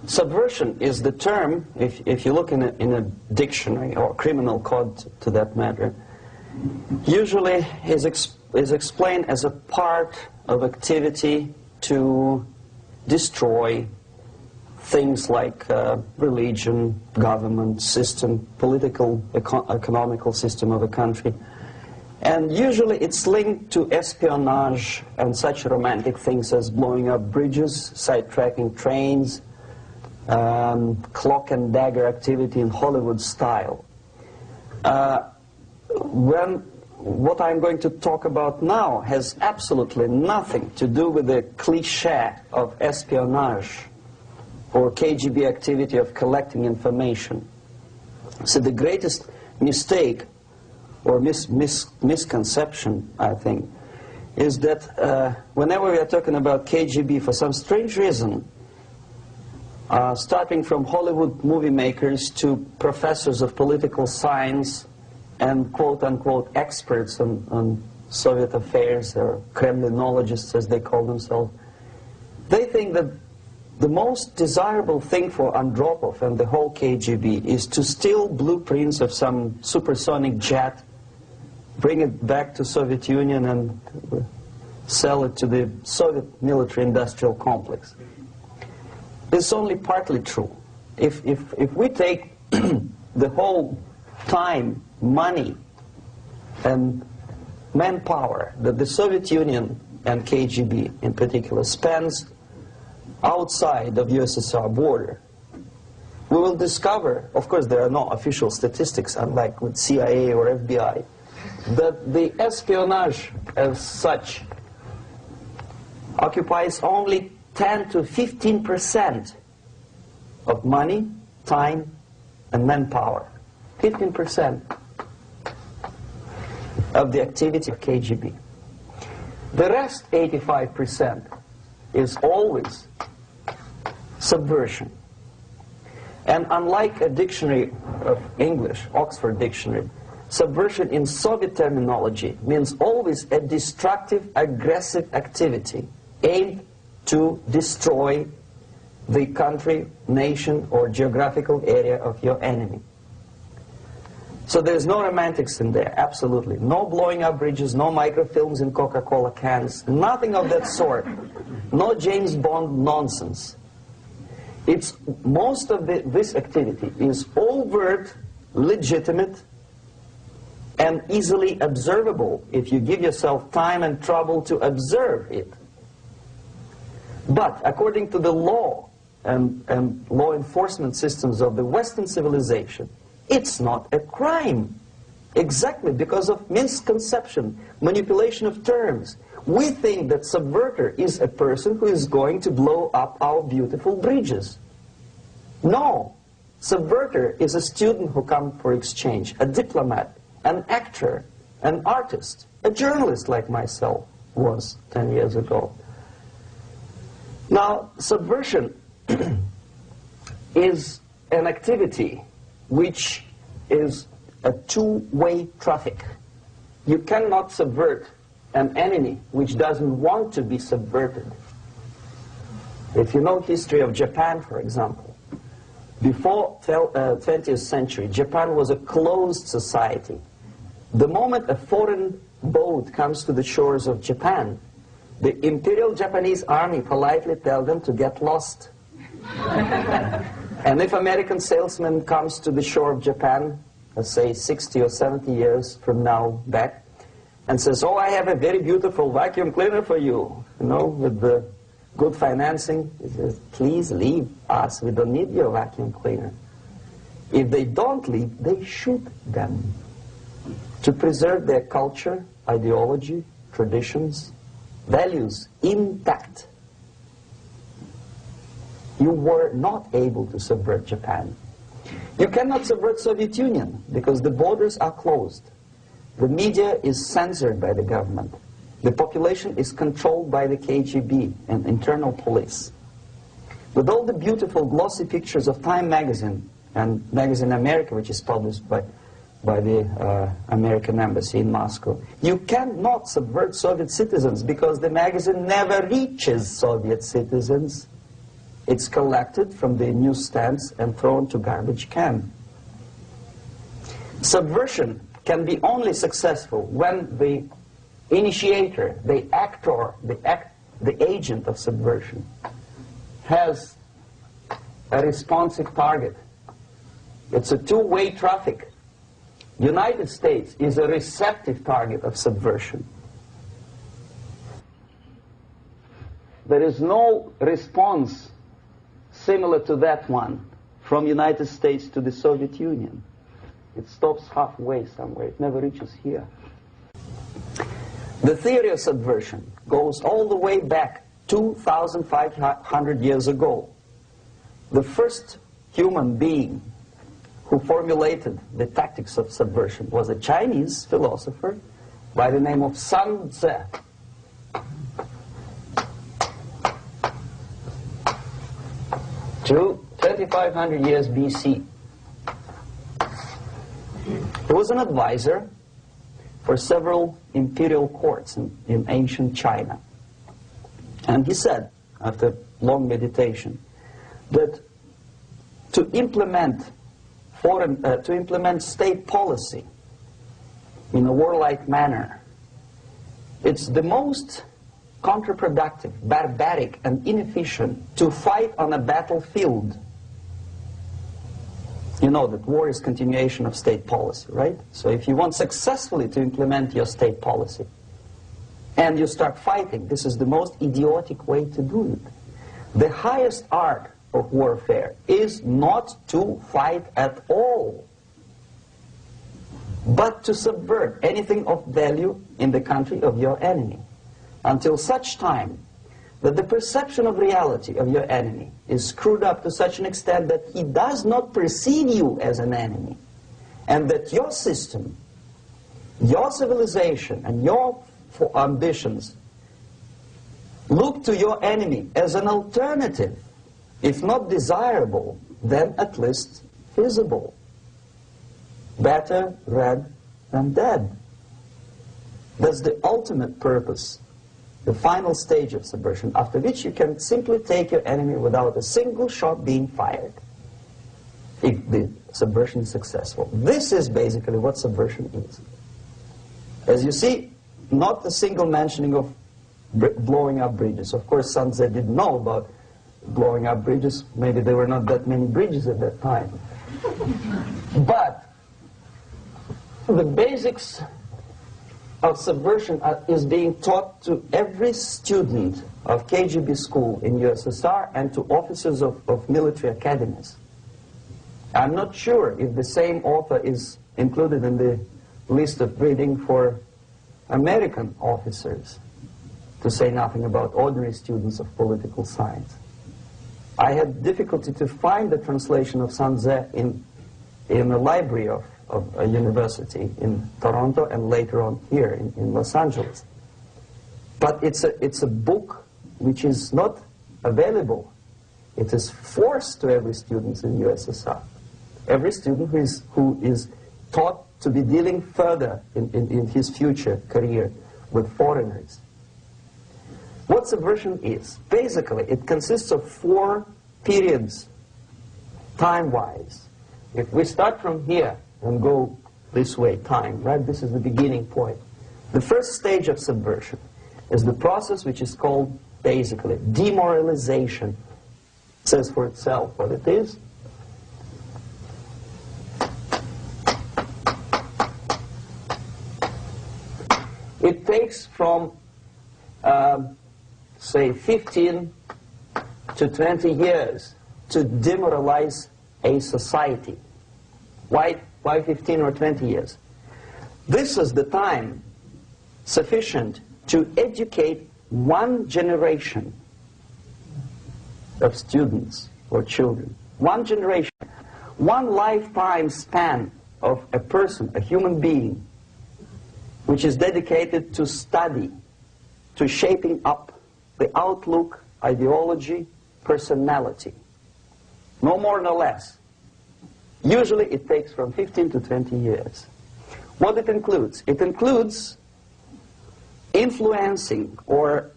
Subversion is the term, if you look in a dictionary or criminal code to that matter, usually is explained as a part of activity to destroy things like religion, government, system, political, economical system of a country. And usually it's linked to espionage and such romantic things as blowing up bridges, sidetracking trains, cloak and dagger activity in Hollywood style. What I'm going to talk about now has absolutely nothing to do with the cliché of espionage or KGB activity of collecting information. So the greatest mistake or misconception, I think, is that whenever we are talking about KGB, for some strange reason, starting from Hollywood movie makers to professors of political science and quote-unquote experts on Soviet affairs, or Kremlinologists as they call themselves, they think that the most desirable thing for Andropov and the whole KGB is to steal blueprints of some supersonic jet, bring it back to Soviet Union and sell it to the Soviet military-industrial complex. It's only partly true. If we take the whole time, money, and manpower that the Soviet Union and KGB in particular spends outside of USSR border, we will discover, of course there are no official statistics unlike with CIA or FBI, that the espionage as such occupies only 10 to 15% of money, time, and manpower. 15% of the activity of KGB. The rest, 85%, is always subversion. And unlike a dictionary of English, Oxford Dictionary, subversion in Soviet terminology means always a destructive, aggressive activity aimed to destroy the country, nation, or geographical area of your enemy. So there's no romantics in there, absolutely. No blowing up bridges, no microfilms in Coca-Cola cans, nothing of that sort. No James Bond nonsense. It's most of this activity is overt, legitimate, and easily observable if you give yourself time and trouble to observe it. But according to the law and law enforcement systems of the Western civilization, it's not a crime. Exactly because of misconception, manipulation of terms. We think that subverter is a person who is going to blow up our beautiful bridges. No. Subverter is a student who comes for exchange, a diplomat, an actor, an artist, a journalist like myself was 10 years ago. Now, subversion is an activity which is a two-way traffic. You cannot subvert an enemy which doesn't want to be subverted. If you know history of Japan, for example, before 20th century, Japan was a closed society. The moment a foreign boat comes to the shores of Japan, the Imperial Japanese Army politely tells them to get lost. And if American salesman comes to the shore of Japan, let's say 60 or 70 years from now back, and says, oh, I have a very beautiful vacuum cleaner for you, with the good financing, he says, please leave us, we don't need your vacuum cleaner. If they don't leave, they shoot them to preserve their culture, ideology, traditions, values intact. You were not able to subvert Japan. You cannot subvert Soviet Union because the borders are closed. The media is censored by the government. The population is controlled by the KGB and internal police. With all the beautiful glossy pictures of Time magazine and Magazine America, which is published by the American embassy in Moscow, you cannot subvert Soviet citizens because the magazine never reaches Soviet citizens. It's collected from the newsstands and thrown to garbage can. Subversion can be only successful when the initiator, the actor, the agent of subversion has a responsive target. It's a two-way traffic. United States is a receptive target of subversion. There is no response similar to that one from United States to the Soviet Union. It stops halfway somewhere. It never reaches here. The theory of subversion goes all the way back 2,500 years ago. The first human being who formulated the tactics of subversion was a Chinese philosopher by the name of Sun Tzu. 2,500 years BC. He was an advisor for several imperial courts in ancient China. And he said, after long meditation, that to implement state policy in a warlike manner, it's the most counterproductive, barbaric, and inefficient to fight on a battlefield. You know that war is continuation of state policy, right? So if you want successfully to implement your state policy, and you start fighting, this is the most idiotic way to do it. The highest art of warfare is not to fight at all, but to subvert anything of value in the country of your enemy, until such time that the perception of reality of your enemy is screwed up to such an extent that he does not perceive you as an enemy, and that your system, your civilization, and your ambitions look to your enemy as an alternative, if not desirable, then at least feasible. Better red than dead. That's the ultimate purpose, the final stage of subversion, after which you can simply take your enemy without a single shot being fired, if the subversion is successful. This is basically what subversion is. As you see, not a single mentioning of blowing up bridges. Of course, Sun Tzu didn't know about blowing up bridges. Maybe there were not that many bridges at that time. But the basics of subversion is being taught to every student of KGB school in USSR and to officers of military academies. I'm not sure if the same author is included in the list of reading for American officers, to say nothing about ordinary students of political science. I had difficulty to find the translation of Sun Tzu in the library of a university in Toronto and later on here in Los Angeles. But it's a book which is not available. It is forced to every student in USSR. Every student who is taught to be dealing further in his future career with foreigners. What subversion is? Basically, it consists of 4 periods, time-wise. If we start from here and go this way, time, right? This is the beginning point. The first stage of subversion is the process which is called, basically, demoralization. It says for itself what it is. It takes from, say, 15 to 20 years to demoralize a society. Why 15 or 20 years? This is the time sufficient to educate one generation of students or children. One generation, one lifetime span of a person, a human being, which is dedicated to study, to shaping up the outlook, ideology, personality. No more, no less. Usually it takes from 15 to 20 years. What it includes? It includes influencing, or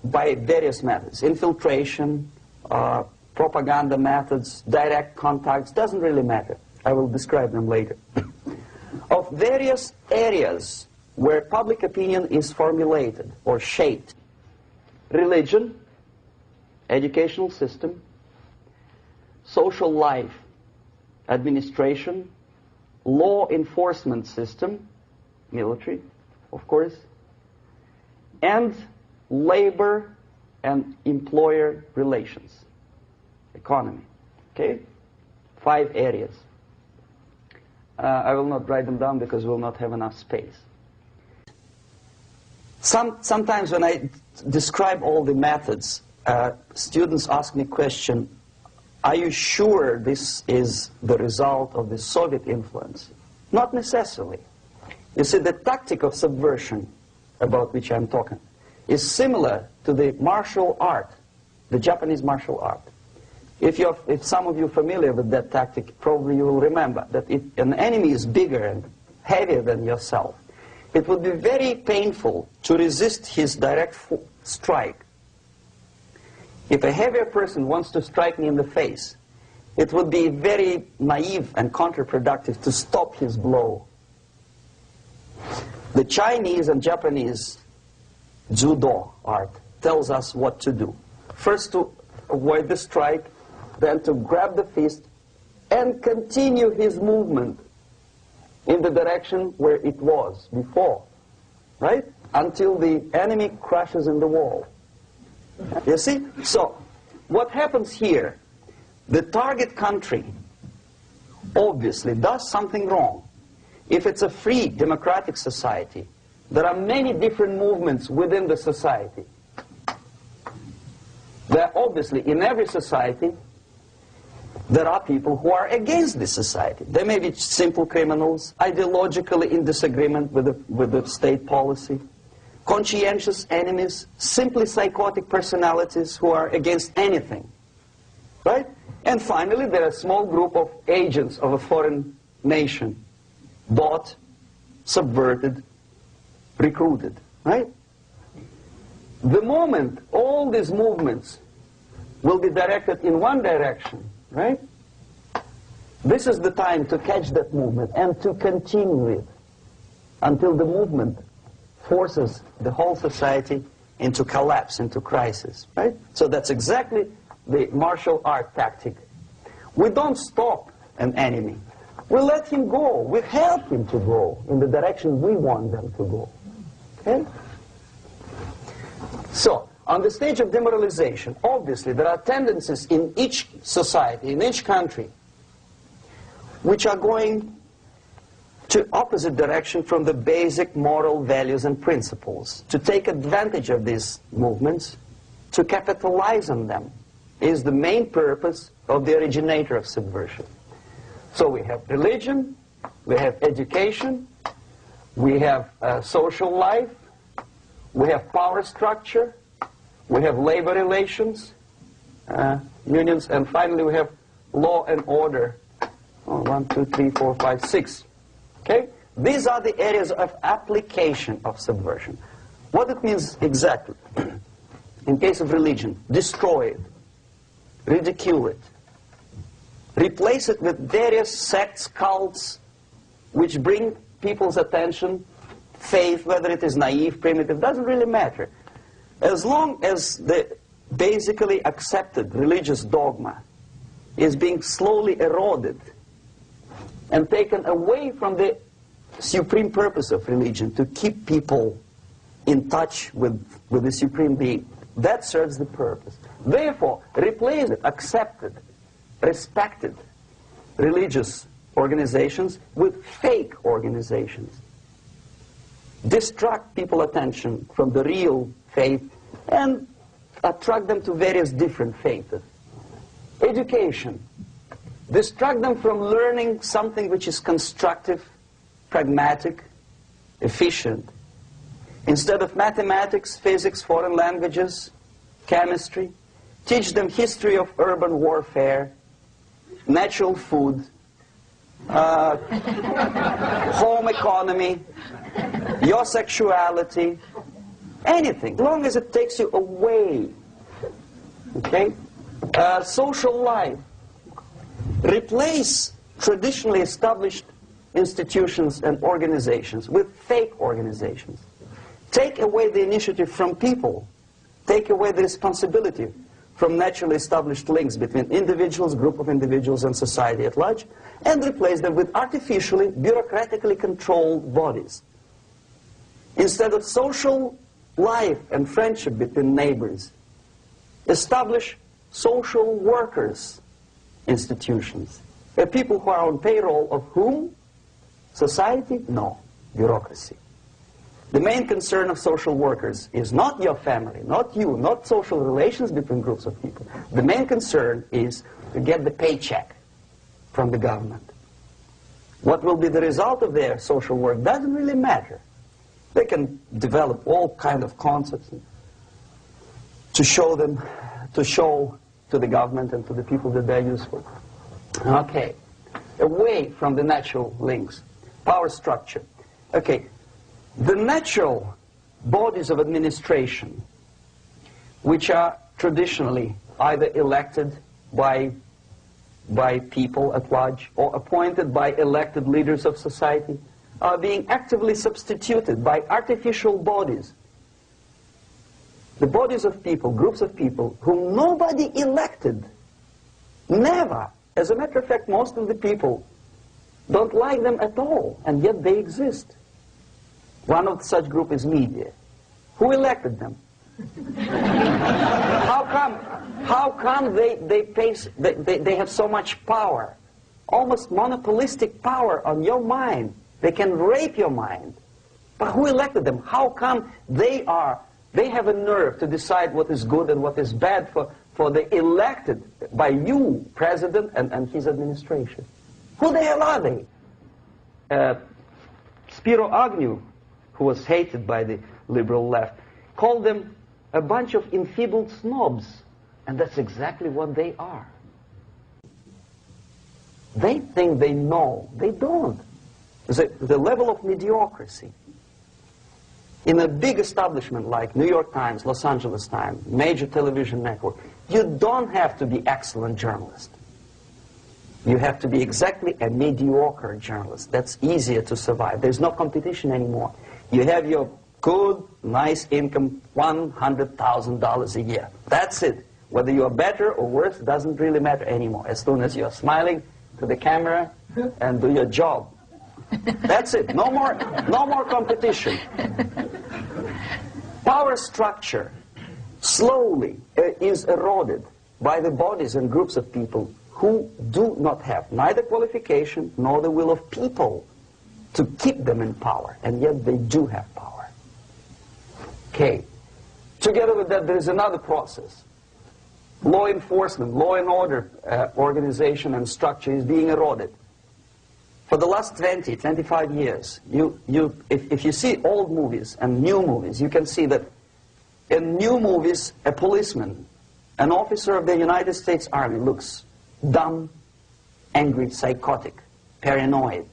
by various methods, infiltration, propaganda methods, direct contacts, doesn't really matter. I will describe them later. Of various areas where public opinion is formulated or shaped. Religion, educational system, social life, administration, law enforcement system, military, of course, and labor and employer relations, economy. Okay? 5 areas. I will not write them down because we will not have enough space. Sometimes when I describe all the methods, students ask me question, are you sure this is the result of the Soviet influence? Not necessarily. You see, the tactic of subversion, about which I'm talking, is similar to the martial art, the Japanese martial art. If some of you are familiar with that tactic, probably you will remember that if an enemy is bigger and heavier than yourself, it would be very painful to resist his direct strike. If a heavier person wants to strike me in the face, it would be very naive and counterproductive to stop his blow. The Chinese and Japanese judo art tells us what to do. First to avoid the strike, then to grab the fist and continue his movement in the direction where it was before, right? Until the enemy crashes in the wall. You see? So, what happens here? The target country obviously does something wrong. If it's a free democratic society, there are many different movements within the society. There obviously, in every society, there are people who are against this society. They may be simple criminals, ideologically in disagreement with the state policy, conscientious enemies, simply psychotic personalities who are against anything, right? And finally, there are a small group of agents of a foreign nation, bought, subverted, recruited, right? The moment all these movements will be directed in one direction, right? This is the time to catch that movement and to continue it until the movement forces the whole society into collapse, into crisis, right? So that's exactly the martial art tactic. We don't stop an enemy. We let him go. We help him to go in the direction we want them to go. Okay? So, on the stage of demoralization, obviously there are tendencies in each society, in each country, which are going to opposite direction from the basic moral values and principles. To take advantage of these movements, to capitalize on them, is the main purpose of the originator of subversion. So we have religion, we have education, we have social life, we have power structure, we have labor relations, unions, and finally we have law and order. 1, 2, 3, 4, 5, 6. Okay? These are the areas of application of subversion. What it means exactly? In case of religion, destroy it, ridicule it, replace it with various sects, cults, which bring people's attention, faith, whether it is naive, primitive, doesn't really matter. As long as the basically accepted religious dogma is being slowly eroded and taken away from the supreme purpose of religion, to keep people in touch with the supreme being, that serves the purpose. Therefore, replace it, accepted, respected religious organizations with fake organizations. Distract people's attention from the real faith and attract them to various different faiths. Education. Distract them from learning something which is constructive, pragmatic, efficient. Instead of mathematics, physics, foreign languages, chemistry, teach them history of urban warfare, natural food, home economy, your sexuality, anything, as long as it takes you away, okay, Social life. Replace traditionally established institutions and organizations with fake organizations. Take away the initiative from people. Take away the responsibility from naturally established links between individuals, group of individuals, and society at large, and replace them with artificially, bureaucratically controlled bodies. Instead of social life and friendship between neighbors, establish social workers institutions. People who are on payroll of whom? Society? No. Bureaucracy. The main concern of social workers is not your family, not you, not social relations between groups of people. The main concern is to get the paycheck from the government. What will be the result of their social work doesn't really matter. They can develop all kind of concepts to show to the government and to the people that they're useful. Okay, away from the natural links, power structure. Okay, the natural bodies of administration, which are traditionally either elected by people at large or appointed by elected leaders of society, are being actively substituted by artificial bodies. The bodies of people, groups of people, whom nobody elected. Never. As a matter of fact, most of the people don't like them at all, and yet they exist. One of such group is media. Who elected them? How come they have so much power? Almost monopolistic power on your mind. They can rape your mind. But who elected them? How come they have a nerve to decide what is good and what is bad for the elected by you, president, and his administration? Who the hell are they? Spiro Agnew, who was hated by the liberal left, called them a bunch of enfeebled snobs. And that's exactly what they are. They think they know. They don't. The level of mediocrity. In a big establishment like New York Times, Los Angeles Times, major television network, you don't have to be excellent journalist. You have to be exactly a mediocre journalist. That's easier to survive. There's no competition anymore. You have your good, nice income, $100,000 a year. That's it. Whether you're better or worse doesn't really matter anymore. As soon as you're smiling to the camera and do your job. That's it. No more competition. Power structure slowly is eroded by the bodies and groups of people who do not have neither qualification nor the will of people to keep them in power, and yet they do have power. Okay. Together with that, there is another process. Law enforcement, law and order organization and structure is being eroded. For the last 20, 25 years, if you see old movies and new movies, you can see that in new movies, a policeman, an officer of the United States Army looks dumb, angry, psychotic, paranoid.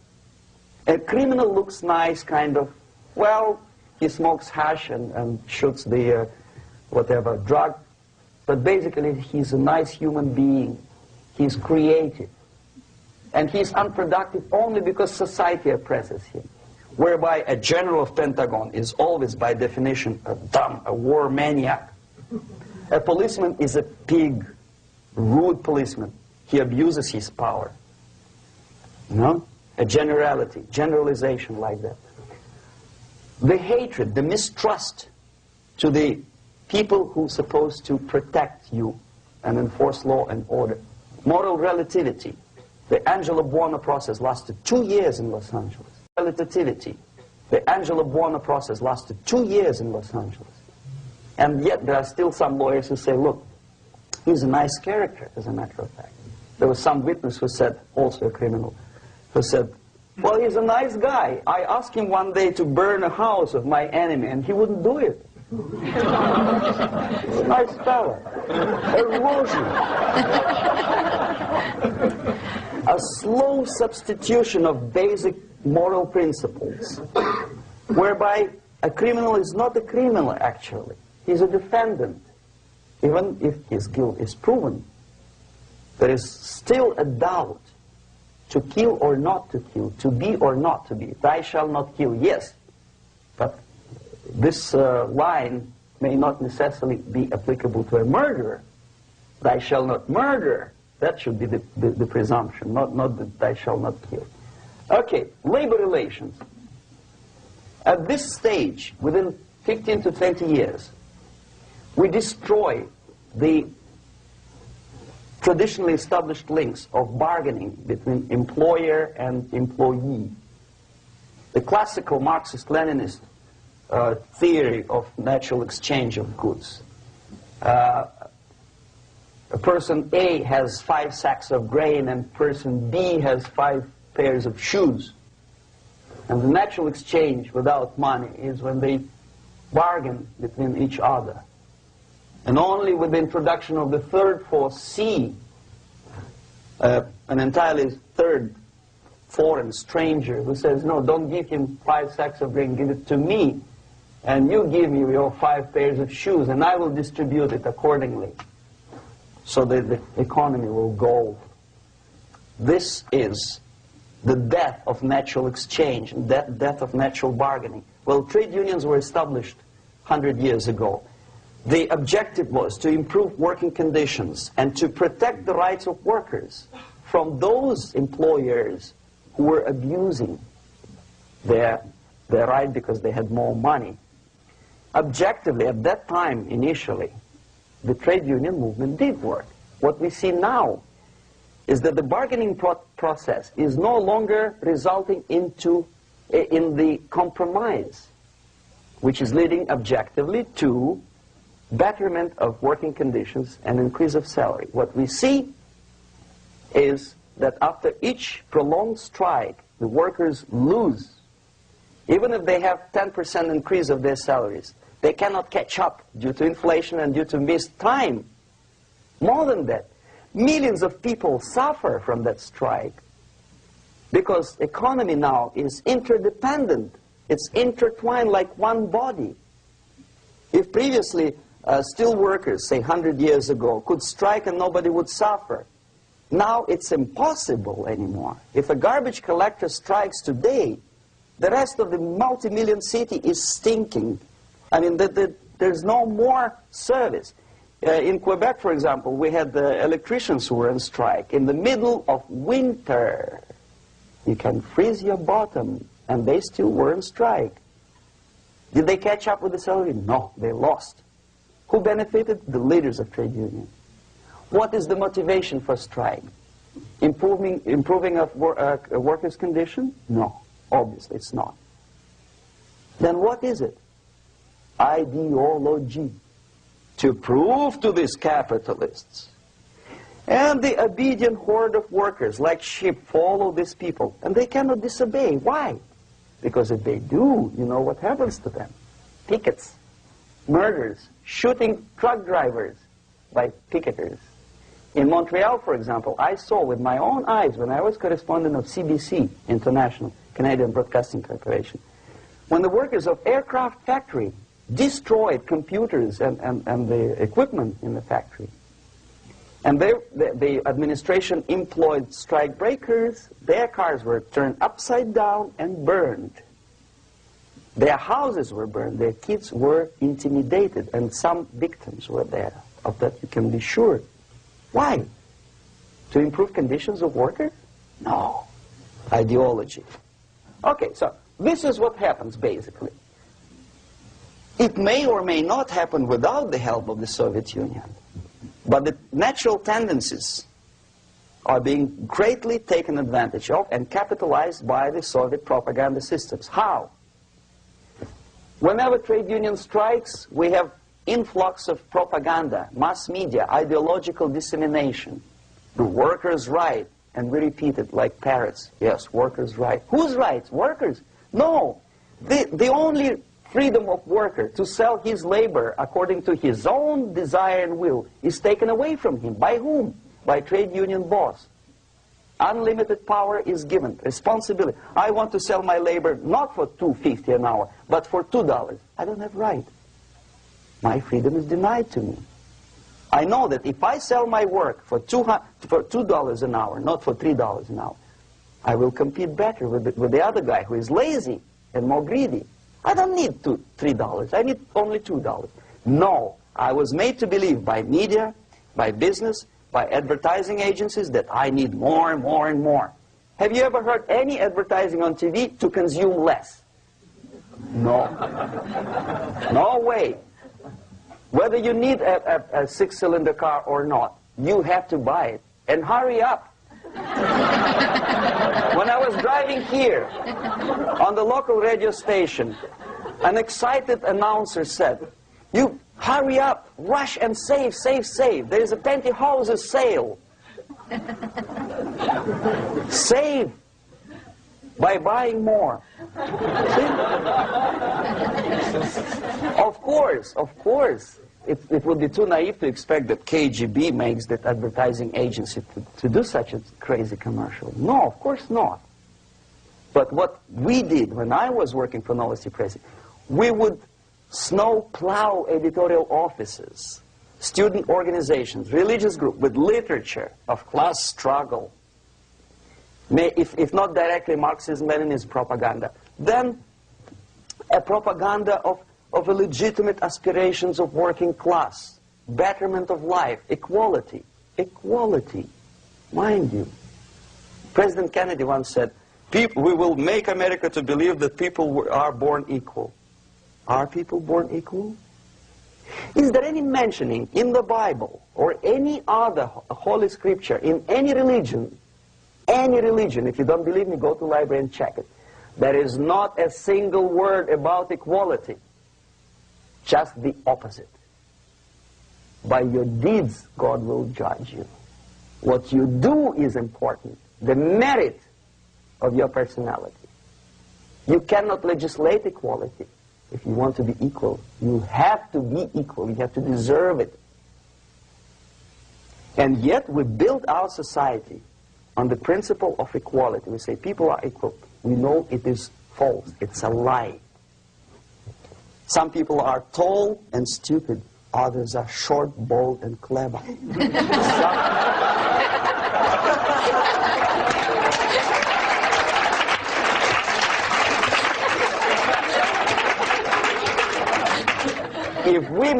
A criminal looks nice, kind of, well, he smokes hash and shoots the whatever drug, but basically he's a nice human being. He's creative. And he's unproductive only because society oppresses him. Whereby a general of Pentagon is always, by definition, a dumb, a war maniac. A policeman is a pig, rude policeman. He abuses his power. You know? A generality, generalization like that. The hatred, the mistrust to the people who are supposed to protect you and enforce law and order. Moral relativity. The Angelo Buono process lasted 2 years in Los Angeles. Relativity. The Angelo Buono process lasted 2 years in Los Angeles. And yet there are still some lawyers who say, look, he's a nice character, as a matter of fact. There was some witness who said, also a criminal, who said, well, he's a nice guy. I asked him one day to burn a house of my enemy, and he wouldn't do it. He's a nice fellow. Erosion. A slow substitution of basic moral principles, whereby a criminal is not a criminal, actually. He's a defendant. Even if his guilt is proven, there is still a doubt to kill or not to kill, to be or not to be. Thou shalt not kill, yes, but this line may not necessarily be applicable to a murderer. Thou shalt not murder, that should be the presumption, not that thou shalt not kill. Okay, labor relations. At this stage, within 15 to 20 years, we destroy the traditionally established links of bargaining between employer and employee. The classical Marxist-Leninist theory of natural exchange of goods. Person A has 5 sacks of grain and person B has 5 pairs of shoes. And the natural exchange without money is when they bargain between each other. And only with the introduction of the third force, C, an entirely third foreign stranger who says, no, don't give him 5 sacks of grain, give it to me, and you give me your 5 pairs of shoes, and I will distribute it accordingly, so that the economy will go. This is the death of natural exchange, death of natural bargaining. Well, trade unions were established 100 years ago. The objective was to improve working conditions and to protect the rights of workers from those employers who were abusing their right because they had more money. Objectively, at that time, initially, the trade union movement did work. What we see now is that the bargaining process is no longer resulting in the compromise, which is leading objectively to betterment of working conditions and increase of salary. What we see is that after each prolonged strike, the workers lose. Even if they have 10% increase of their salaries, they cannot catch up due to inflation and due to missed time. More than that, millions of people suffer from that strike because economy now is interdependent. It's intertwined like one body. If previously steel workers, say 100 years ago, could strike and nobody would suffer, now it's impossible anymore. If a garbage collector strikes today, the rest of the multi-million city is stinking. I mean, there's no more service. In Quebec, for example, we had the electricians who were on strike in the middle of winter. You can freeze your bottom, and they still were on strike. Did they catch up with the salary? No, they lost. Who benefited? The leaders of trade unions. What is the motivation for strike? Improving of workers' condition? No, obviously it's not. Then what is it? Ideology. To prove to these capitalists. And the obedient horde of workers, like sheep, follow these people. And they cannot disobey. Why? Because if they do, you know what happens to them. Pickets, murders, shooting truck drivers by picketers. In Montreal, for example, I saw with my own eyes when I was correspondent of CBC International, Canadian Broadcasting Corporation, when the workers of aircraft factory destroyed computers and the equipment in the factory. And the administration employed strike breakers. Their cars were turned upside down and burned. Their houses were burned. Their kids were intimidated. And some victims were there. Of that you can be sure. Why? To improve conditions of workers? No. Ideology. Okay, so this is what happens basically. It may or may not happen without the help of the Soviet Union. But the natural tendencies are being greatly taken advantage of and capitalized by the Soviet propaganda systems. How? Whenever trade union strikes, we have influx of propaganda, mass media, ideological dissemination. The workers' right, and we repeat it like parrots. Yes, workers' right. Whose rights? Workers? No. The only freedom of worker to sell his labor according to his own desire and will is taken away from him. By whom? By trade union boss. Unlimited power is given. Responsibility. I want to sell my labor not for $2.50 an hour, but for $2. I don't have right. My freedom is denied to me. I know that if I sell my work for $2 an hour, not for $3 an hour, I will compete better with the other guy who is lazy and more greedy. I don't need $3. I need only $2. No, I was made to believe by media, by business, by advertising agencies that I need more and more and more. Have you ever heard any advertising on TV to consume less? No. No way. Whether you need a six-cylinder car or not, you have to buy it. And hurry up. When I was driving here, on the local radio station, an excited announcer said, "You hurry up, rush and save, save, save. There is a pantyhose sale." Save by buying more. Of course. It would be too naive to expect that KGB makes that advertising agency to do such a crazy commercial. No, of course not. But what we did when I was working for Novosti Press, we would snow plow editorial offices, student organizations, religious groups with literature of class struggle. If not directly Marxism-Leninism propaganda, then a propaganda of a legitimate aspirations of working class, betterment of life, equality. Equality, mind you. President Kennedy once said, "We will make America to believe that people are born equal." Are people born equal? Is there any mentioning in the Bible or any other holy scripture in any religion, if you don't believe me, go to the library and check it, there is not a single word about equality. Just the opposite. By your deeds, God will judge you. What you do is important. The merit of your personality. You cannot legislate equality. If you want to be equal, you have to be equal. You have to deserve it. And yet we build our society on the principle of equality. We say people are equal. We know it is false. It's a lie. Some people are tall and stupid. Others are short, bold, and clever. If we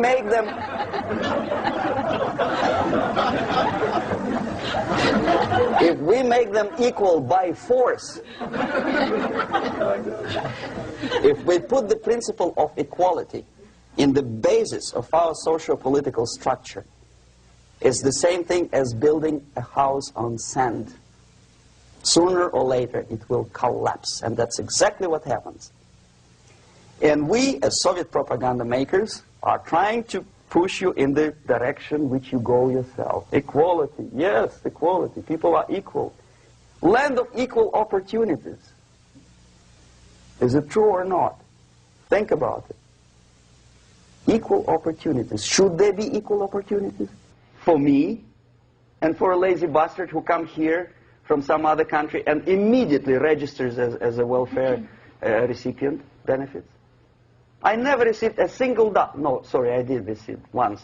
make them equal by force, if we put the principle of equality in the basis of our socio-political structure, it's the same thing as building a house on sand. Sooner or later it will collapse, and that's exactly what happens. And we, as Soviet propaganda makers, are trying to push you in the direction which you go yourself. Equality, yes, equality. People are equal. Land of equal opportunities. Is it true or not? Think about it. Equal opportunities. Should there be equal opportunities? For me and for a lazy bastard who comes here from some other country and immediately registers as a welfare recipient benefits? I never received a single dollar. No, sorry, I did receive once.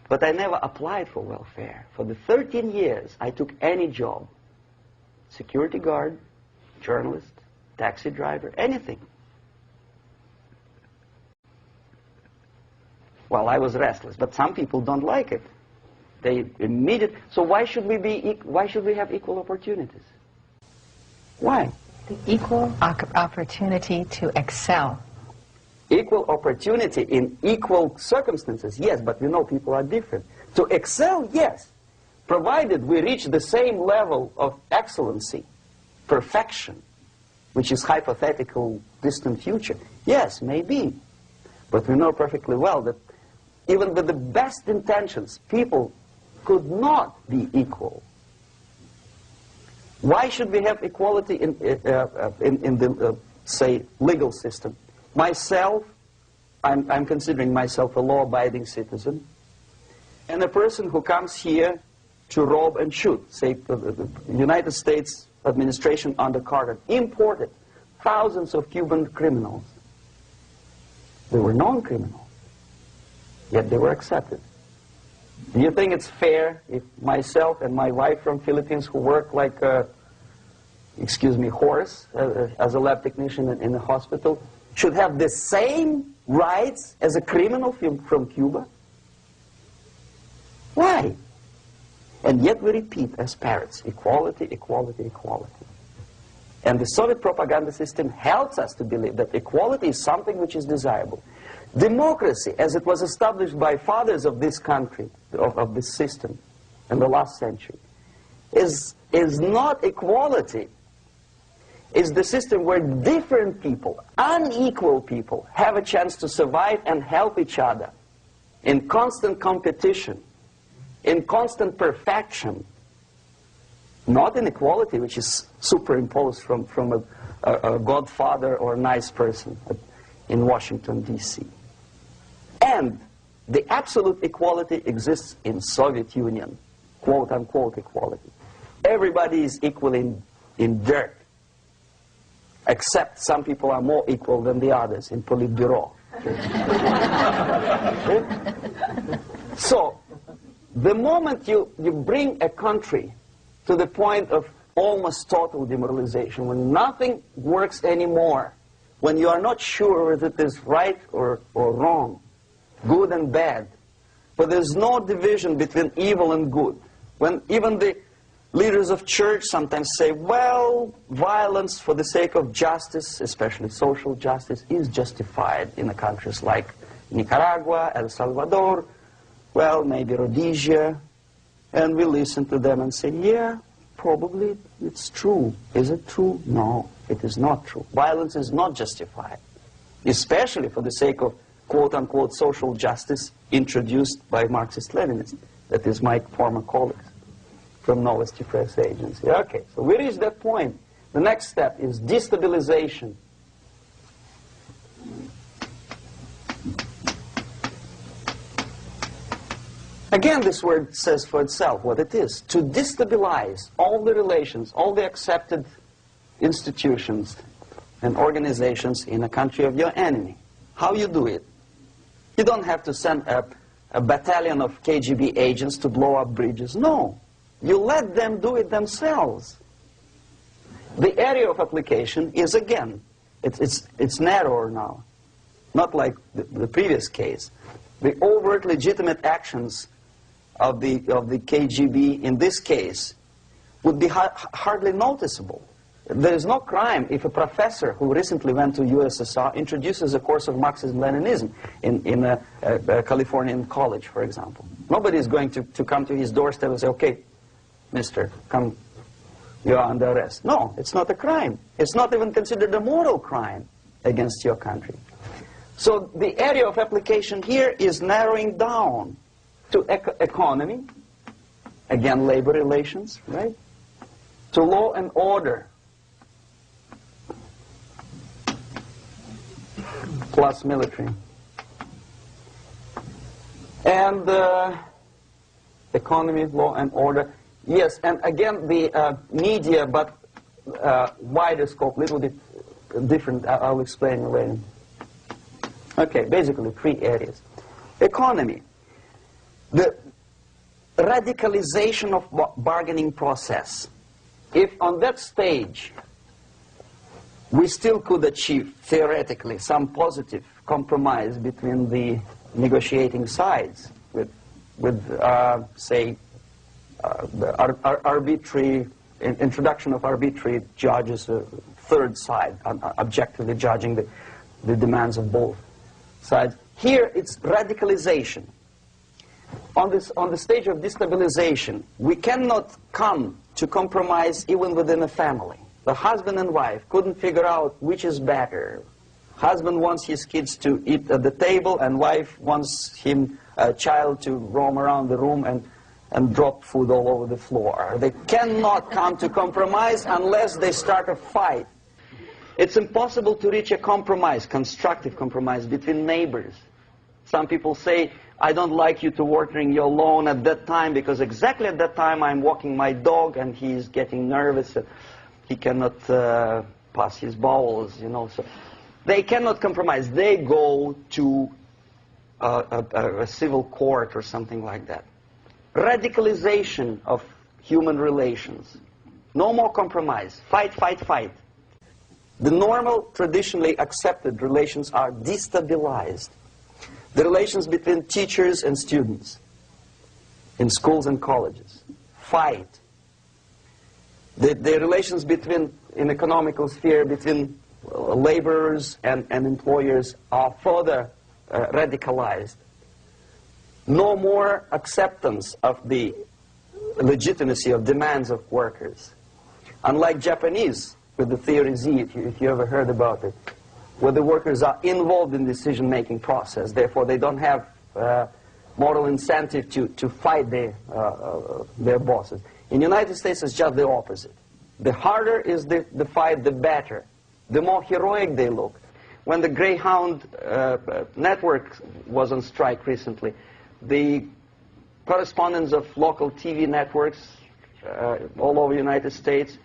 But I never applied for welfare. For the 13 years, I took any job. Security guard, journalist, taxi driver, anything. Well, I was restless, but some people don't like it. They immediately. So why should we have equal opportunities? Why? The equal opportunity to excel. Equal opportunity in equal circumstances, yes, but we know people are different. To excel, yes, provided we reach the same level of excellency, perfection, which is hypothetical, distant future. Yes, maybe. But we know perfectly well that even with the best intentions, people could not be equal. Why should we have equality in the, say, legal system? Myself, I'm considering myself a law-abiding citizen, and a person who comes here to rob and shoot, say, the United States administration under Carter imported thousands of Cuban criminals. They were non-criminals, yet they were accepted. Do you think it's fair if myself and my wife from Philippines, who work like a, excuse me, horse as a lab technician in a hospital, should have the same rights as a criminal from Cuba? Why? And yet we repeat as parrots, equality, equality, equality. And the Soviet propaganda system helps us to believe that equality is something which is desirable. Democracy, as it was established by fathers of this country, of this system in the last century, is not equality. It's the system where different people, unequal people, have a chance to survive and help each other in constant competition, in constant perfection, not in equality, which is superimposed from a godfather or a nice person in Washington, D.C. And the absolute equality exists in Soviet Union, quote-unquote equality. Everybody is equal in dirt, except some people are more equal than the others in Politburo. So, the moment you bring a country to the point of almost total demoralization, when nothing works anymore, when you are not sure whether it is right or wrong, good and bad, but there's no division between evil and good, when even the leaders of church sometimes say, well, violence for the sake of justice, especially social justice, is justified in countries like Nicaragua, El Salvador, well, maybe Rhodesia, and we listen to them and say, yeah, probably it's true. Is it true? No, it is not true. Violence is not justified, especially for the sake of quote-unquote social justice introduced by Marxist-Leninists, that is my former colleagues from Novosti Press Agency. Okay, so we reached that point. The next step is destabilization. Again, this word says for itself what it is. To destabilize all the relations, all the accepted institutions and organizations in a country of your enemy. How you do it? You don't have to send a battalion of KGB agents to blow up bridges. No. You let them do it themselves. The area of application is, again, it's narrower now. Not like the previous case. The overt legitimate actions of the KGB in this case would be hardly noticeable. There is no crime if a professor who recently went to USSR introduces a course of Marxism-Leninism in a Californian college, for example. Nobody is going to come to his doorstep and say, okay, mister, come, you are under arrest. No, it's not a crime. It's not even considered a moral crime against your country. So the area of application here is narrowing down to economy, again, labor relations, right? To law and order, plus military. And economy, law and order. Yes, and again, the media, but wider scope, little bit different. I'll explain later. Okay, basically 3 areas. Economy. The radicalization of bargaining process. If on that stage we still could achieve, theoretically, some positive compromise between the negotiating sides with say, the arbitrary, introduction of arbitrary judges, a third side, objectively judging the demands of both sides. Here it's radicalization. On the stage of destabilization, we cannot come to compromise even within a family. The husband and wife couldn't figure out which is better. Husband wants his kids to eat at the table, and wife wants him, a child, to roam around the room and drop food all over the floor. They cannot come to compromise unless they start a fight. It's impossible to reach a compromise, constructive compromise, between neighbors. Some people say, I don't like you to watering your lawn at that time because exactly at that time I'm walking my dog and he's getting nervous. He cannot pass his bowels, you know. So they cannot compromise. They go to a civil court or something like that. radicalization of human relations. No more compromise. Fight, fight, fight. The normal, traditionally accepted relations are destabilized. The relations between teachers and students in schools and colleges. Fight. The relations between, in economical sphere, between laborers and employers are further radicalized. No more acceptance of the legitimacy of demands of workers. Unlike Japanese, with the theory Z, if you ever heard about it, where the workers are involved in the decision-making process, therefore they don't have moral incentive to fight their bosses. In the United States, it's just the opposite. The harder is the fight, the better. The more heroic they look. When the Greyhound network was on strike recently, the correspondents of local TV networks all over the United States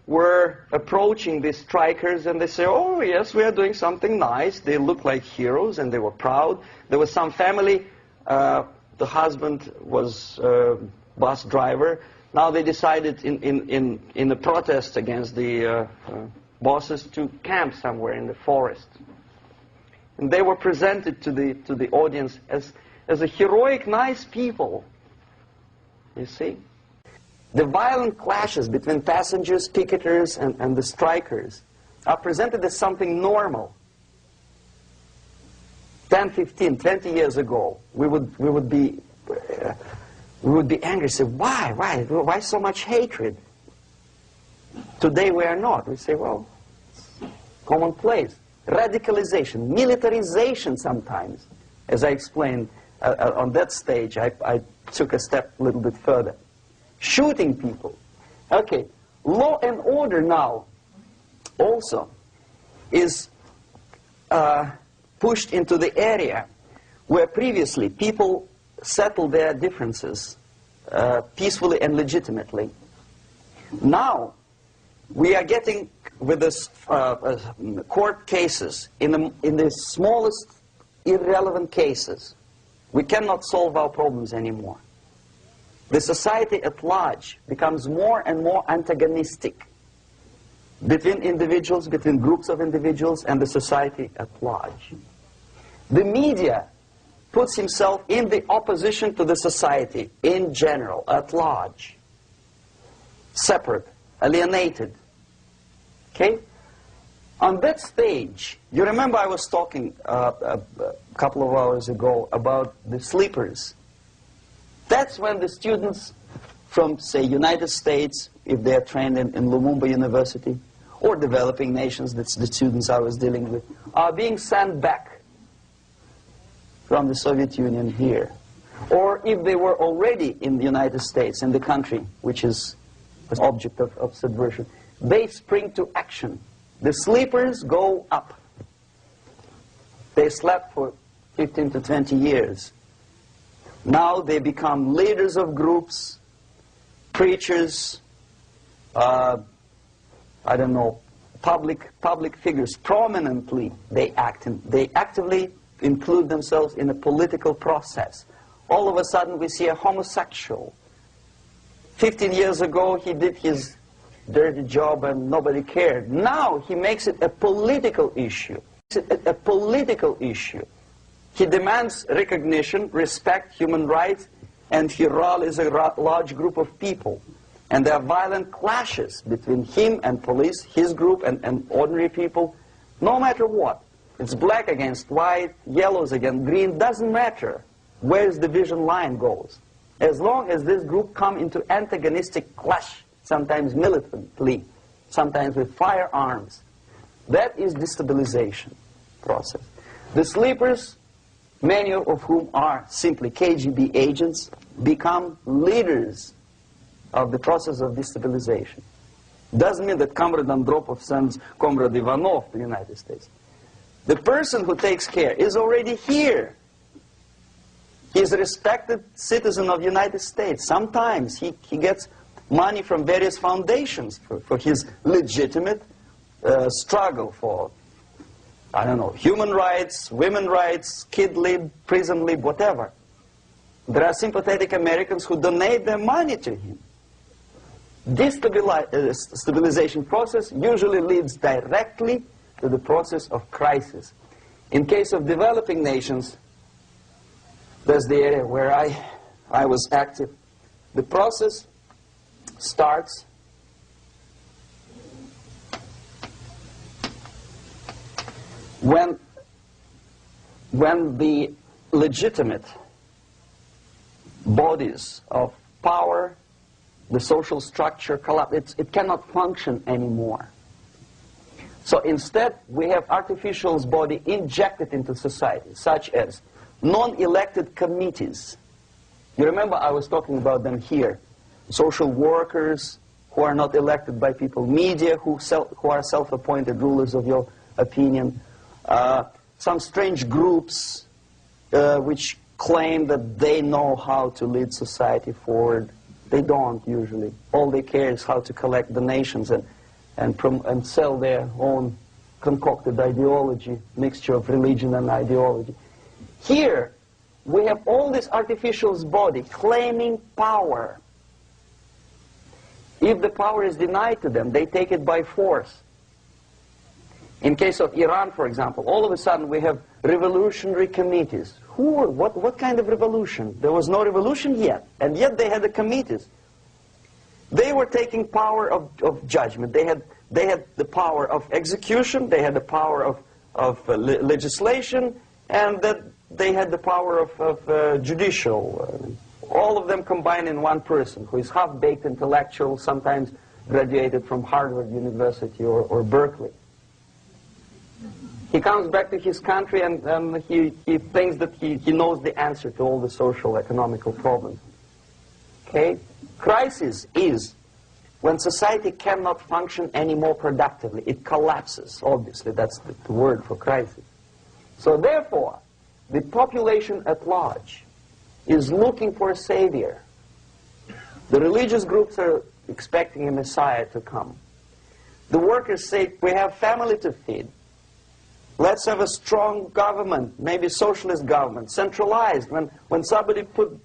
were approaching the strikers, and they say, oh yes, we are doing something nice. They look like heroes, and they were proud. There was some family, the husband was bus driver. Now they decided in a protest against the bosses to camp somewhere in the forest. And they were presented to the audience as a heroic, nice people. You see? The violent clashes between passengers, picketers, and the strikers are presented as something normal. 10, 15, 20 years ago, we would be angry, say, why so much hatred? Today we are not. We say, well, it's commonplace. Radicalization, militarization sometimes. As I explained on that stage, I took a step a little bit further. Shooting people. Okay, law and order now also is pushed into the area where previously people settled their differences peacefully and legitimately. Now we are getting with this court cases in the smallest irrelevant cases. We cannot solve our problems anymore. The society at large becomes more and more antagonistic between individuals, between groups of individuals, and the society at large. The media puts himself in the opposition to the society in general, at large. Separate, alienated. Okay? On that stage, you remember I was talking a couple of hours ago about the sleepers. That's when the students from, say, United States, if they are trained in Lumumba University, or developing nations, that's the students I was dealing with, are being sent back from the Soviet Union here. Or if they were already in the United States, in the country, which is an object of subversion, they spring to action. The sleepers go up. They slept for 15 to 20 years. Now they become leaders of groups, preachers, I don't know, public figures. Prominently they actively include themselves in a political process. All of a sudden we see a homosexual. 15 years ago he did his dirty job and nobody cared. Now he makes it a political issue. A political issue. He demands recognition, respect, human rights, and he rallies a large group of people. And there are violent clashes between him and police, his group and ordinary people, no matter what. It's black against white, yellows against green, doesn't matter where the division line goes. As long as this group come into antagonistic clash, sometimes militantly, sometimes with firearms, that is destabilization process. The sleepers, many of whom are simply KGB agents, become leaders of the process of destabilization. Doesn't mean that Comrade Andropov sends Comrade Ivanov to the United States. The person who takes care is already here. He is a respected citizen of the United States. Sometimes he gets money from various foundations for his legitimate struggle for, I don't know, human rights, women's rights, kid lib, prison lib, whatever. There are sympathetic Americans who donate their money to him. This stabilization process usually leads directly to the process of crisis. In case of developing nations, that's the area where I was active. The process starts when the legitimate bodies of power, the social structure collapse. It cannot function anymore. So instead, we have artificial body injected into society, such as non-elected committees. You remember I was talking about them here. Social workers who are not elected by people, media who are self-appointed rulers of your opinion, some strange groups which claim that they know how to lead society forward. They don't usually. All they care is how to collect donations and sell their own concocted ideology, mixture of religion and ideology. Here, we have all this artificial body claiming power. If the power is denied to them, they take it by force. In case of Iran, for example, all of a sudden we have revolutionary committees. What kind of revolution? There was no revolution yet, and yet they had the committees. They were taking power of judgment. They had the power of execution, they had the power of legislation, and that they had the power of judicial. All of them combined in one person, who is half-baked intellectual, sometimes graduated from Harvard University or Berkeley. He comes back to his country and he thinks that he knows the answer to all the social, economical problems. Okay? Crisis is when society cannot function anymore productively. It collapses, obviously. That's the word for crisis. So therefore, the population at large is looking for a savior. The religious groups are expecting a Messiah to come. The workers say, we have family to feed. Let's have a strong government, maybe socialist government, centralized. When somebody put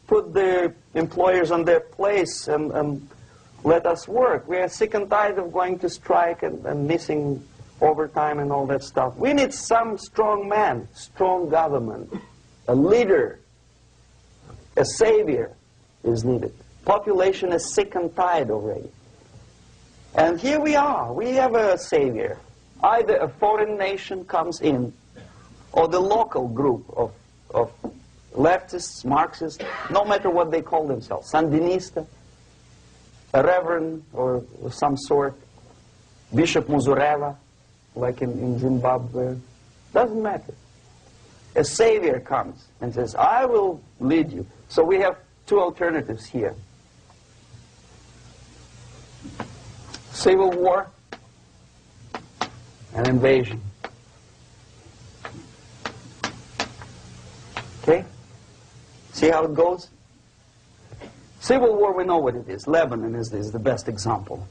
the employers on their place and let us work. We are sick and tired of going to strike and missing overtime and all that stuff. We need some strong man, strong government, a leader, a savior is needed. Population is sick and tired already. And here we are. We have a savior. Either a foreign nation comes in, or the local group of leftists, Marxists, no matter what they call themselves, Sandinista, a reverend or some sort, Bishop Muzureva, like in Zimbabwe, doesn't matter. A savior comes and says, I will lead you. So we have two alternatives here. Civil war and invasion. Okay? See how it goes? Civil war, we know what it is. Lebanon is the best example.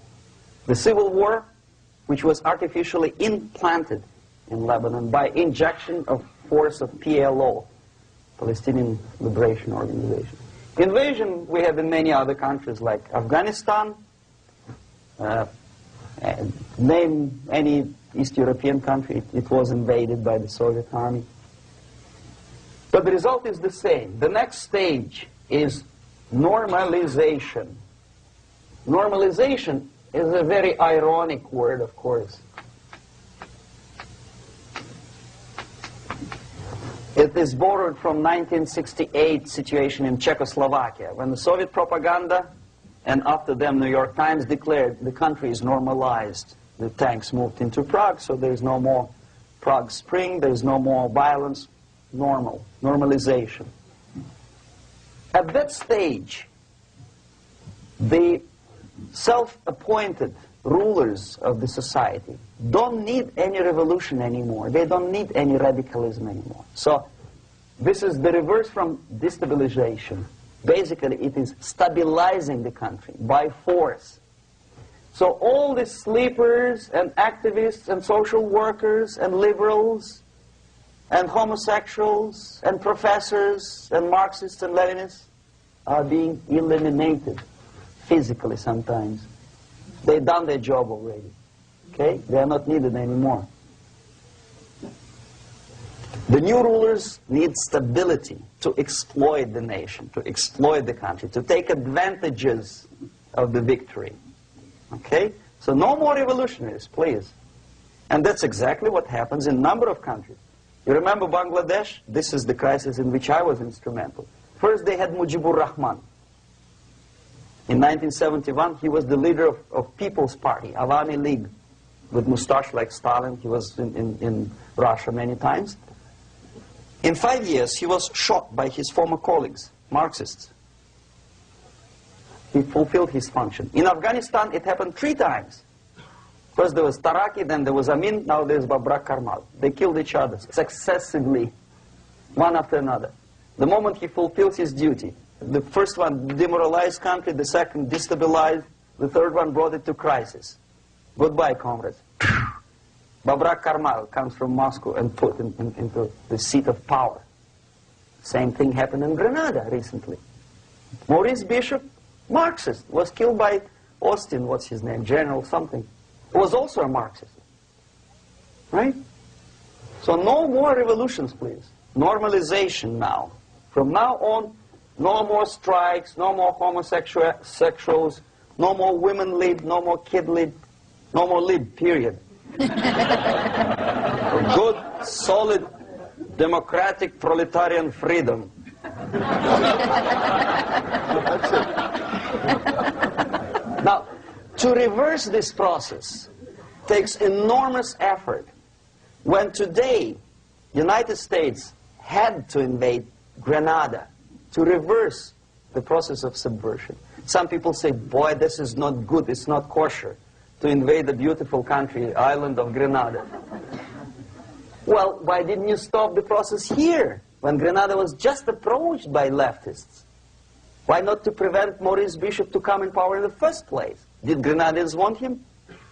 The civil war, which was artificially implanted in Lebanon by injection of force of PLO, Palestinian Liberation Organization. Invasion we have in many other countries like Afghanistan, name any East European country, it was invaded by the Soviet army. But the result is the same. The next stage is normalization. Normalization is a very ironic word, of course. It is borrowed from 1968 situation in Czechoslovakia, when the Soviet propaganda and after them New York Times declared the country is normalized. The tanks moved into Prague, so there is no more Prague Spring, there is no more violence. Normalization. At that stage, the self-appointed rulers of the society don't need any revolution anymore. They don't need any radicalism anymore. So this is the reverse from destabilization. Basically, it is stabilizing the country by force. So all the sleepers and activists and social workers and liberals and homosexuals and professors and Marxists and Leninists are being eliminated physically sometimes. They've done their job already. Okay? They are not needed anymore. The new rulers need stability to exploit the nation, to exploit the country, to take advantages of the victory. Okay? So no more revolutionaries, please. And that's exactly what happens in a number of countries. You remember Bangladesh? This is the crisis in which I was instrumental. First they had Mujibur Rahman. In 1971, he was the leader of People's Party, Awami League, with mustache like Stalin. He was in Russia many times. In 5 years, he was shot by his former colleagues, Marxists. He fulfilled his function. In Afghanistan, it happened 3 times. First there was Taraki, then there was Amin, now there's Babrak Karmal. They killed each other successively, one after another. The moment he fulfills his duty, the first one demoralized country, the second destabilized, the third one brought it to crisis. Goodbye, comrades. Babrak Karmal comes from Moscow and put into the seat of power. Same thing happened in Grenada recently. Maurice Bishop, Marxist, was killed by Austin, what's his name, General something, who was also a Marxist. Right? So no more revolutions, please. Normalization now. From now on, no more strikes, no more homosexuals, no more women lib, no more kid lib, no more lib, period. Good, solid, democratic, proletarian freedom. That's it. Now, to reverse this process takes enormous effort. When today, United States had to invade Grenada to reverse the process of subversion. Some people say, boy, this is not good, it's not kosher to invade the beautiful country, island of Grenada. Well, why didn't you stop the process here, when Grenada was just approached by leftists? Why not to prevent Maurice Bishop to come in power in the first place? Did Grenadians want him?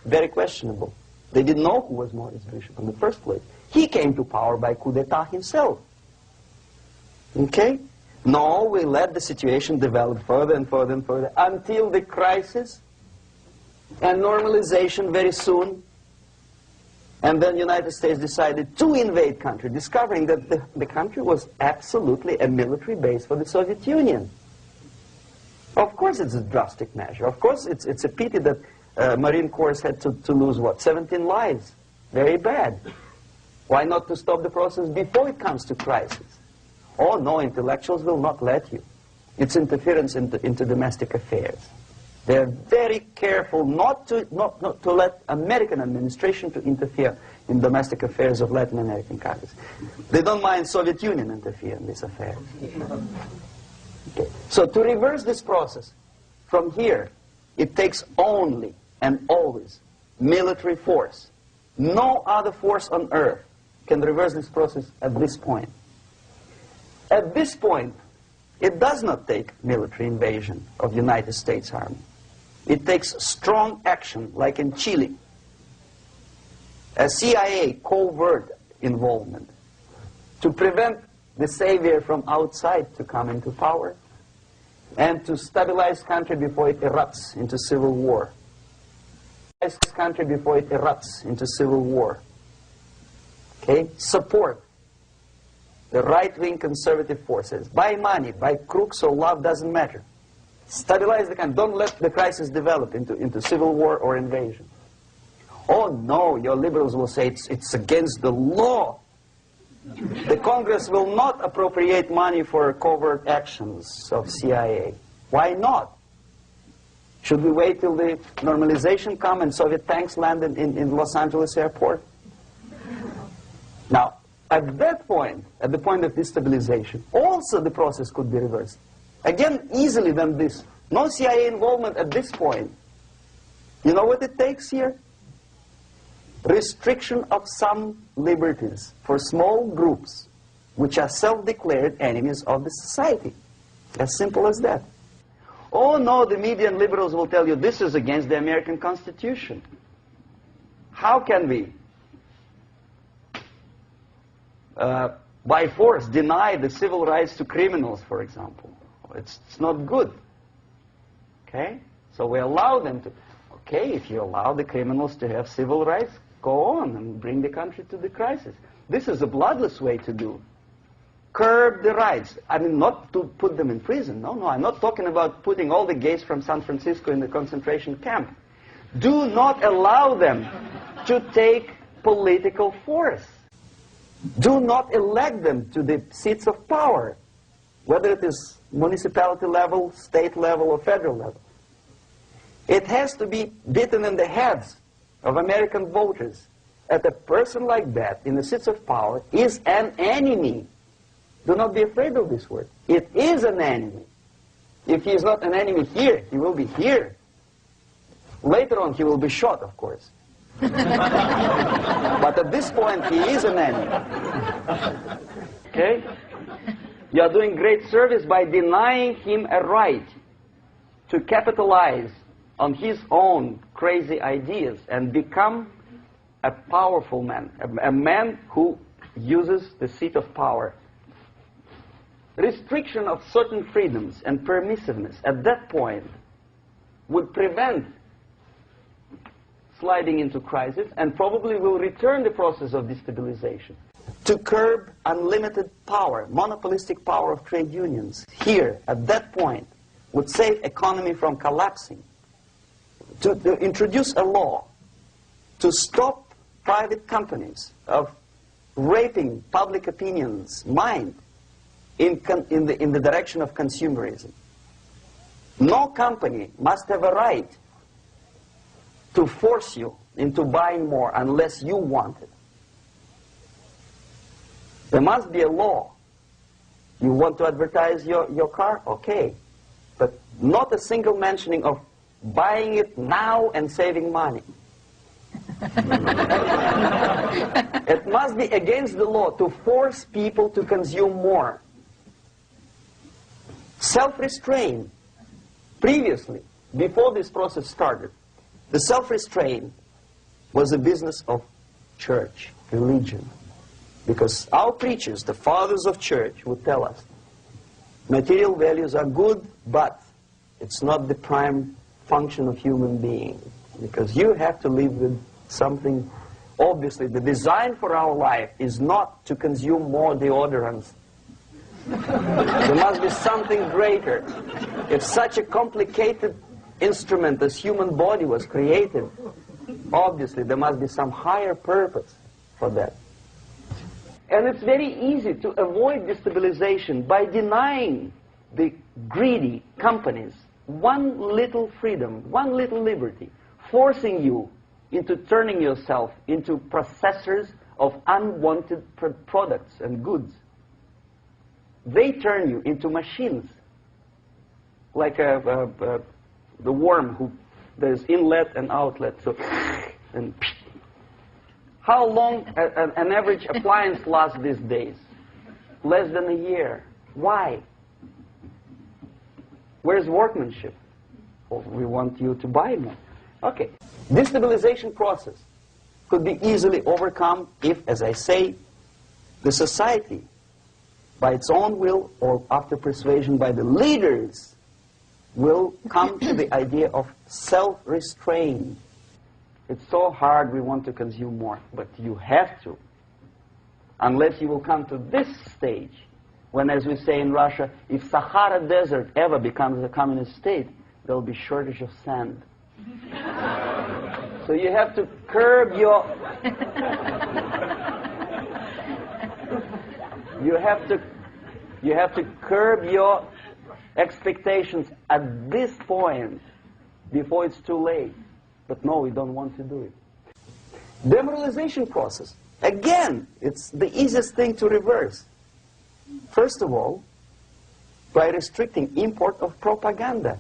Very questionable. They didn't know who was Maurice Bishop in the first place. He came to power by coup d'etat himself. Okay? No, we let the situation develop further and further and further until the crisis and normalization very soon. And then the United States decided to invade country, discovering that the country was absolutely a military base for the Soviet Union. Of course it's a drastic measure. Of course it's a pity that Marine Corps had to lose, what, 17 lives. Very bad. Why not to stop the process before it comes to crisis? Oh no, intellectuals will not let you. It's interference into domestic affairs. They're very careful not to let American administration to interfere in domestic affairs of Latin American countries. They don't mind Soviet Union interfere in these affairs. Okay. So to reverse this process, from here, it takes only and always military force. No other force on earth can reverse this process at this point. At this point, it does not take military invasion of the United States Army. It takes strong action, like in Chile, a CIA covert involvement to prevent the savior from outside to come into power and to stabilize country before it erupts into civil war. Country before it erupts into civil war. Okay? Support the right-wing conservative forces. By money, by crooks or love, doesn't matter. Stabilize the country. Don't let the crisis develop into civil war or invasion. Oh no, your liberals will say it's against the law. The Congress will not appropriate money for covert actions of CIA. Why not? Should we wait till the normalization come and Soviet tanks land in Los Angeles airport? Now, at that point, at the point of destabilization, also the process could be reversed. Again, easily than this. No CIA involvement at this point. You know what it takes here? Restriction of some liberties for small groups which are self-declared enemies of the society. As simple as that. Oh no, the media and liberals will tell you this is against the American Constitution. How can we by force deny the civil rights to criminals, for example. It's not good. Okay? So we allow them to. Okay, if you allow the criminals to have civil rights, go on and bring the country to the crisis. This is a bloodless way to do. Curb the rights. I mean, not to put them in prison. No, I'm not talking about putting all the gays from San Francisco in the concentration camp. Do not allow them to take political force. Do not elect them to the seats of power, whether it is municipality level, state level, or federal level. It has to be beaten in the heads of American voters that a person like that in the seats of power is an enemy. Do not be afraid of this word. It is an enemy. If he is not an enemy here, he will be here. Later on, he will be shot, of course. But at this point, he is an enemy. Okay? You are doing great service by denying him a right to capitalize on his own crazy ideas and become a powerful man, a man who uses the seat of power. Restriction of certain freedoms and permissiveness at that point would prevent sliding into crisis and probably will return the process of destabilization. To curb unlimited power, monopolistic power of trade unions, here, at that point, would save economy from collapsing. To introduce a law to stop private companies of raping public opinion's mind in the direction of consumerism. No company must have a right to force you into buying more unless you want it. There must be a law. You want to advertise your car? Okay. But not a single mentioning of buying it now and saving money. It must be against the law to force people to consume more. Self-restraint. Previously, before this process started, the self-restraint was a business of church, religion. Because our preachers, the fathers of church, would tell us, material values are good, but it's not the prime function of human being. Because you have to live with something. Obviously, the design for our life is not to consume more deodorants. There must be something greater. If such a complicated instrument as human body was created, obviously there must be some higher purpose for that. And it's very easy to avoid destabilization by denying the greedy companies one little freedom, one little liberty, forcing you into turning yourself into processors of unwanted products and goods. They turn you into machines, like the worm who there's inlet and outlet. So, and how long an average appliance lasts these days? Less than a year. Why? Where's workmanship? Well, we want you to buy more. Okay. Destabilization process could be easily overcome if, as I say, the society, by its own will or after persuasion by the leaders, will come to the idea of self-restraint. It's so hard we want to consume more, but you have to. Unless you will come to this stage, when, as we say in Russia, if Sahara Desert ever becomes a communist state, there will be shortage of sand. So you have to curb your... You have to curb your expectations at this point before it's too late. But no, we don't want to do it. Demoralization process. Again, it's the easiest thing to reverse. First of all, by restricting import of propaganda.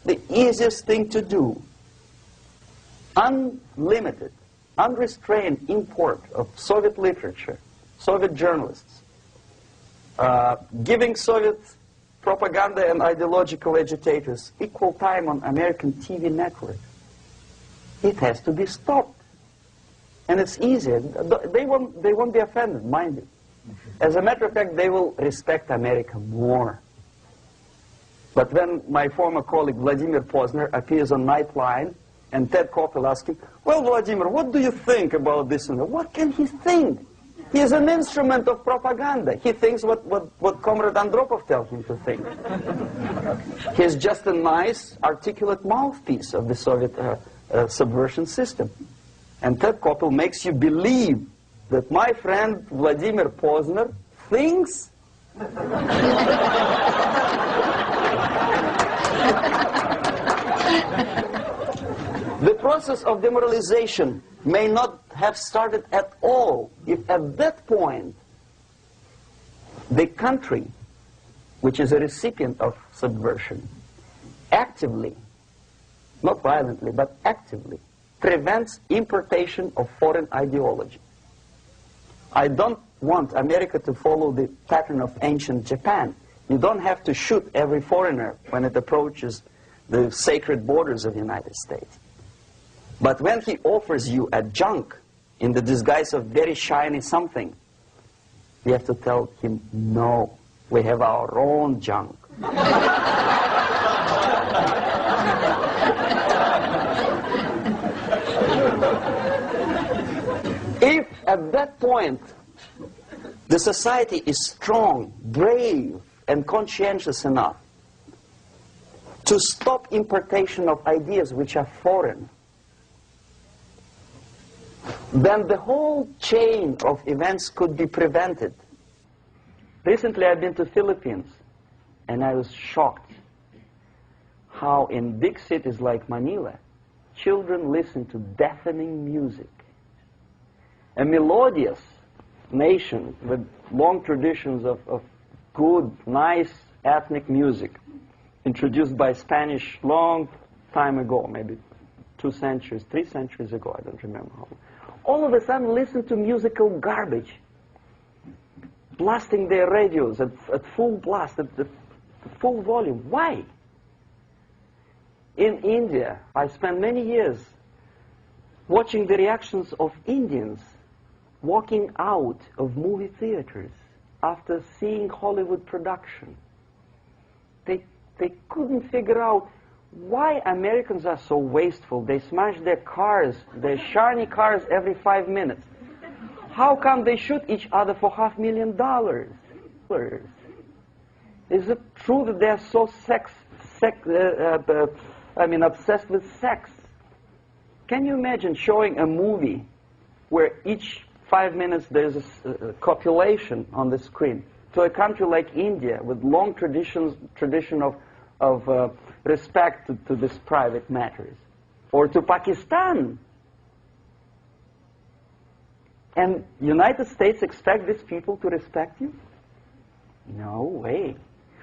The easiest thing to do. Unlimited, unrestrained import of Soviet literature, Soviet journalists. Giving Soviet propaganda and ideological agitators equal time on American TV network. It has to be stopped. And it's easy. They won't be offended, mind you. As a matter of fact, they will respect America more. But when my former colleague Vladimir Posner appears on Nightline, and Ted Koppel asks him, well, Vladimir, what do you think about this? And what can he think? He is an instrument of propaganda. He thinks what Comrade Andropov tells him to think. He's just a nice, articulate mouthpiece of the Soviet subversion system. And Ted Koppel makes you believe that my friend Vladimir Posner thinks the process of demoralization may not have started at all if at that point the country, which is a recipient of subversion, actively, not violently, but actively, prevents importation of foreign ideology. I don't want America to follow the pattern of ancient Japan. You don't have to shoot every foreigner when it approaches the sacred borders of the United States. But when he offers you a junk in the disguise of very shiny something, you have to tell him, no, we have our own junk. If at that point the society is strong, brave, and conscientious enough to stop importation of ideas which are foreign, then the whole chain of events could be prevented. Recently I've been to the Philippines, and I was shocked how in big cities like Manila, children listen to deafening music. A melodious nation with long traditions of good, nice ethnic music, introduced by Spanish long time ago, maybe 2 centuries, 3 centuries ago, I don't remember how long. All of a sudden listen to musical garbage, blasting their radios at full blast, at full volume. Why? In India, I spent many years watching the reactions of Indians walking out of movie theaters after seeing Hollywood production. They couldn't figure out why Americans are so wasteful. They smash their cars, their shiny cars, every 5 minutes. How come they shoot each other for $500,000? Is it true that they're so obsessed with sex? Can you imagine showing a movie where each 5 minutes there's a copulation on the screen to a country like India with long tradition of respect to these private matters, or to Pakistan? And United States expect these people to respect you? No way.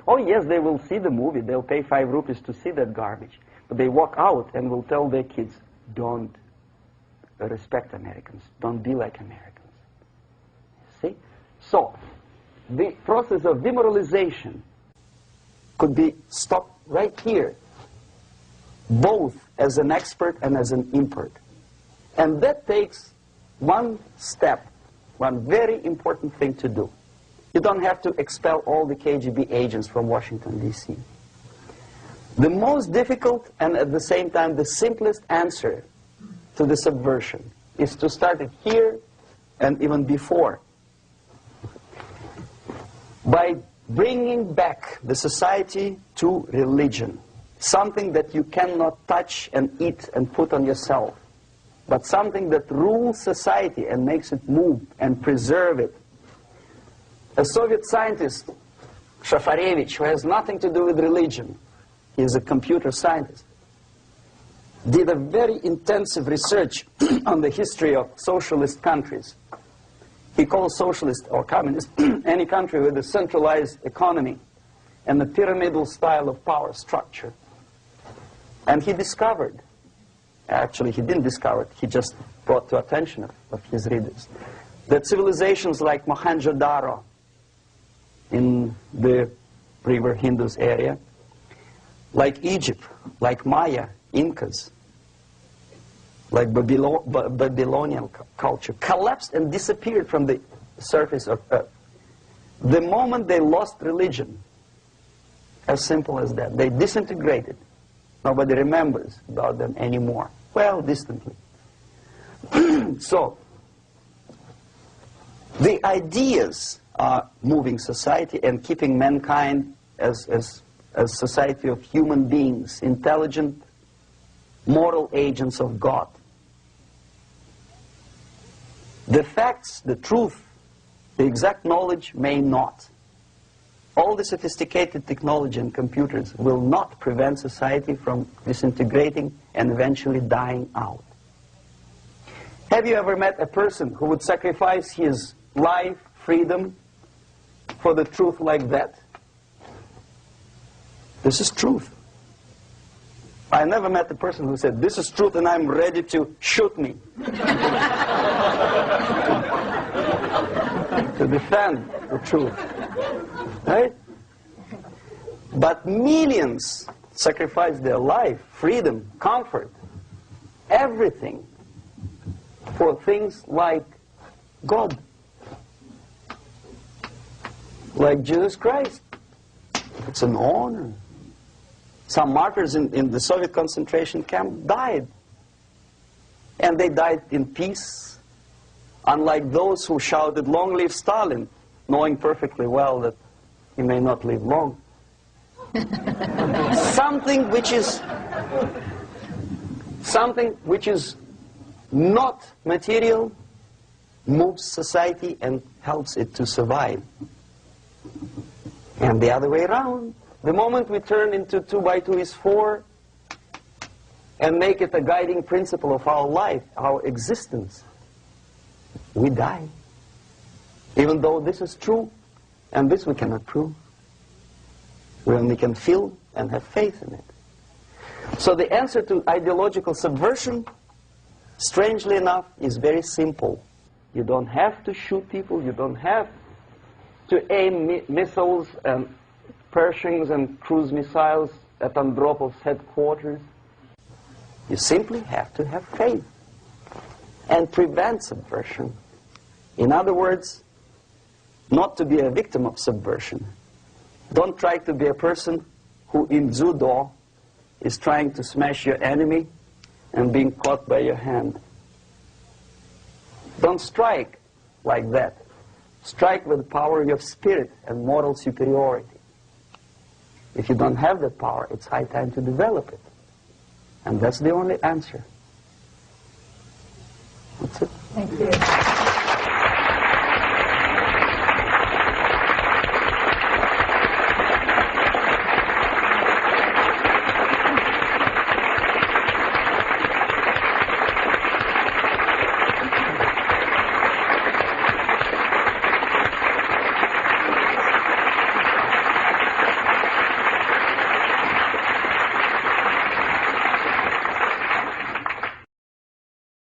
Oh yes, they will see the movie, they'll pay 5 rupees to see that garbage, but they walk out and will tell their kids, don't respect Americans, don't be like Americans. See? So, the process of demoralization could be stopped right here, both as an expert and as an import. And that takes one step, one very important thing to do. You don't have to expel all the KGB agents from Washington, D.C. The most difficult and at the same time the simplest answer to the subversion is to start it here and even before, by bringing back the society to religion, something that you cannot touch and eat and put on yourself, but something that rules society and makes it move and preserve it. A Soviet scientist, Shafarevich, who has nothing to do with religion, he is a computer scientist, did a very intensive research on the history of socialist countries. He calls socialist or communist any country with a centralized economy and a pyramidal style of power structure. And he discovered, actually he didn't discover it, he just brought to attention of his readers, that civilizations like Mohenjo-Daro in the river Indus area, like Egypt, like Maya, Incas, like Babylonian culture, collapsed and disappeared from the surface of Earth The moment they lost religion, as simple as that, they disintegrated. Nobody remembers about them anymore. Well, distantly. So, the ideas are moving society and keeping mankind as a society of human beings, intelligent, moral agents of God. The facts, the truth, the exact knowledge may not. All the sophisticated technology and computers will not prevent society from disintegrating and eventually dying out. Have you ever met a person who would sacrifice his life, freedom, for the truth like that? This is truth. I never met a person who said, this is truth and I'm ready to shoot me. To defend the truth. Right? But millions sacrifice their life, freedom, comfort, everything for things like God, like Jesus Christ. It's an honor. Some martyrs in the Soviet concentration camp died. And they died in peace, unlike those who shouted, "Long live Stalin," knowing perfectly well that he may not live long. Something which is not material moves society and helps it to survive. And the other way around. The moment we turn into 2 by 2 is 4 and make it a guiding principle of our life, our existence, we die. Even though this is true, and this we cannot prove. We only can feel and have faith in it. So the answer to ideological subversion, strangely enough, is very simple. You don't have to shoot people, you don't have to aim missiles and Pershings and cruise missiles at Andropov's headquarters. You simply have to have faith and prevent subversion. In other words, not to be a victim of subversion. Don't try to be a person who in judo is trying to smash your enemy and being caught by your hand. Don't strike like that. Strike with the power of spirit and moral superiority. If you don't have that power, it's high time to develop it. And that's the only answer. That's it. Thank you.